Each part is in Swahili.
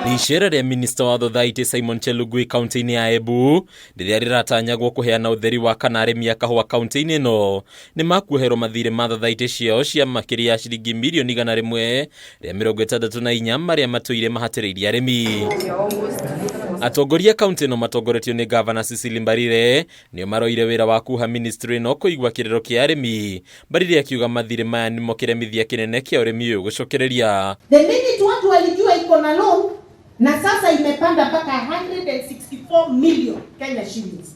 Ni icera rĩa minista wa Thothaiti Simon CHELUGUI kaunti-ini ya EMBU rĩrĩa rĩratanyagwo kũheana ũtheri wa kana arĩmi a kahũa kaunti-ini ĩno nĩ makuoherwo mathirĩ ma Thothaiti ciao cia makĩria ya ciringi mirioni 100 rĩa 64 marĩa matuire mahatĩrĩirie arĩmi. Atongoria kaunti ĩno matongoretio nĩ Gavana Cecily Mbarire nĩo maroire wĩra wa kuha ministry ĩno kũigua kĩrĩro kĩa arĩmi. Mbarire akiuga mathirĩ maya nĩmo kĩremithia kĩnene kĩa ũrĩmi ũyũ gũcokereria. The minute watu walijua iko na loan na sasa imepanda mpaka 164 million Kenya shillings.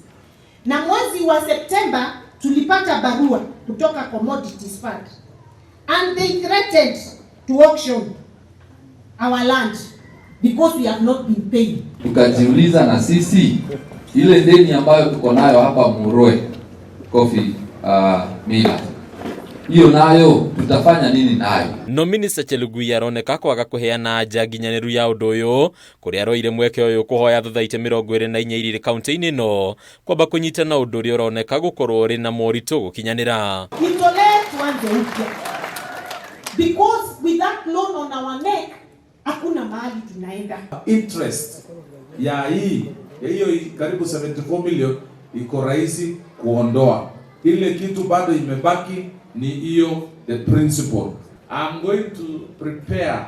Na mwezi wa September tulipata barua kutoka Commodities Fund and they threatened to auction our land because we have not been paying. Tukajiuliza na sisi ile deni ambayo tuko nayo hapa Muroe Coffee Mila, hiyo nayo tutafanya nini nayo? No Minister CHELUGUI aroneka kwaga kuheana anja nginyanĩru ya ũndũ ũyũ kũrĩa aroire mweke ũyũ kũhoya Thothaiti 24 irĩ kaunti-inĩ ĩno kwamba kũnyitana ũndũ ũrĩa ũroneka gũkorwo ũrĩ na moritũ gũkinyanĩra. Nitolee tuanze upya. Because with that loan on our neck hakuna mahali tunaenda. Interest ya hiyo karibu 74 million iko rahisi kuondoa. Ile kitu bado imebaki ni hiyo the principle. I'm going to prepare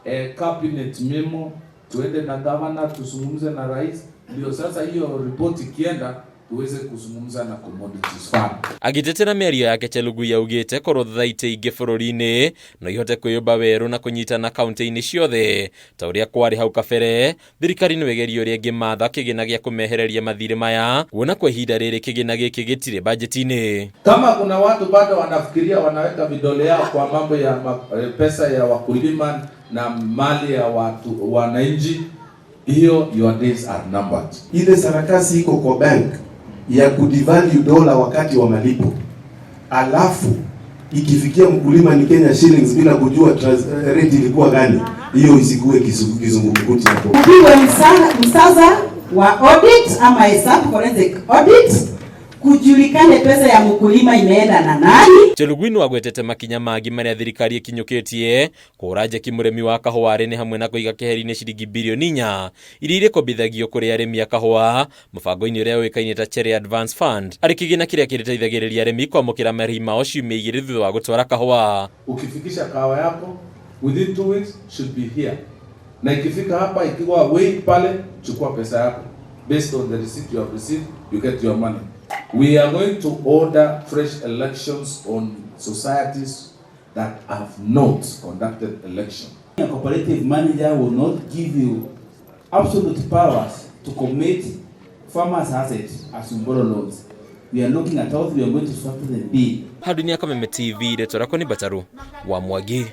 a cabinet memo tuende na governor tusungumze na rais ndio sasa hiyo report ikienda tuweze kuzungumza na Commodities Fund. Agitetera mĩario yake CHELUGUI yaugĩte korwo Thothaiti ingĩ bũrũri-inĩ no ihote kwĩyũmba werũ na kũnyitana kaunti-inĩ ciothe ta ũrĩa kwarĩ hau kabere, thirikari nĩ wegerio ũrĩa ĩngĩmatha kĩgĩna gĩa kũmehereria mathirĩ maya kuona kwa ihinda rĩrĩ kĩgĩna gĩkĩ gĩtirĩ budget-inĩ. Kama kuna watu bado wanafikiria wanaweka vidole yao kwa mambo ya pesa ya wakulima na mali ya watu wananchi, hiyo your days are numbered. Ile sarakasi iko kwa bank ya kudevalue dola wakati wa malipo, alafu ikifikia mkulima ni Kenya shillings bila kujua rate ilikuwa gani, hiyo isikuwe kizungumkuti hapo. Kupigwa msasa wa audit ama hesabu forensic audit kujulikane pesa ya mkulima imeenda na nani. CHELUGUI nĩ wagwetete makinya mangĩ marĩa thirikari ĩkinyũkĩtie kũra njeki mũrĩmi wa kahũa arĩ hamwe na kũiga keheri-inĩ ciringi birioni 4 iria irĩkombithagio kũrĩ arĩmi a kahũa mũbango-inĩ ũrĩa ũĩkaine ta Cherry Advance Fund arĩ kĩgĩna kĩrĩa kĩrĩteithagĩrĩria arĩmi kwamũkĩra marĩhi mao ciumia 2 thutha wa gũtwara kahũa. Ukifikisha kahawa yako within 2 weeks should be here, na ikifika hapa ikiwa wait pale, chukua pesa yako based on the receipt you have received, you get your money. We are going to order fresh elections on societies that have not conducted election. A cooperative manager will not give you absolute powers to commit farmers' assets as you borrow loans. We are looking at how we are going to structure the bill. Hadunia kama MTV, retora kwa ni Bataru wa Mwagi.